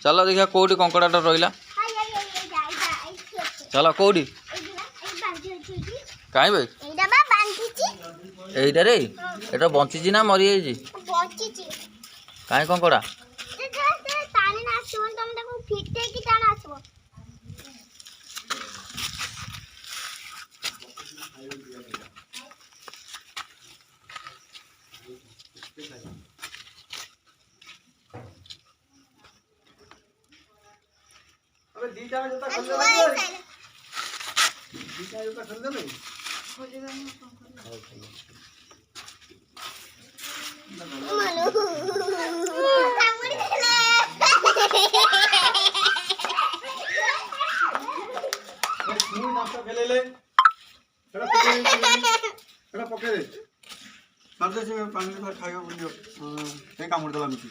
चलो देखिए कौटी कंकड़ाटा रहा चलो कौटी कहीं भाई यहीटा ये बंची ना मरी जाइए कहीं कंकड़ा अबे दीटा में जोता खोल दे दीटा जोता खोल दे नहीं सुनी नाश्ता खेले ले एड़ा पके दे मार दे से पानी में खाएगा बुझियो हे काम उड़ला मिटी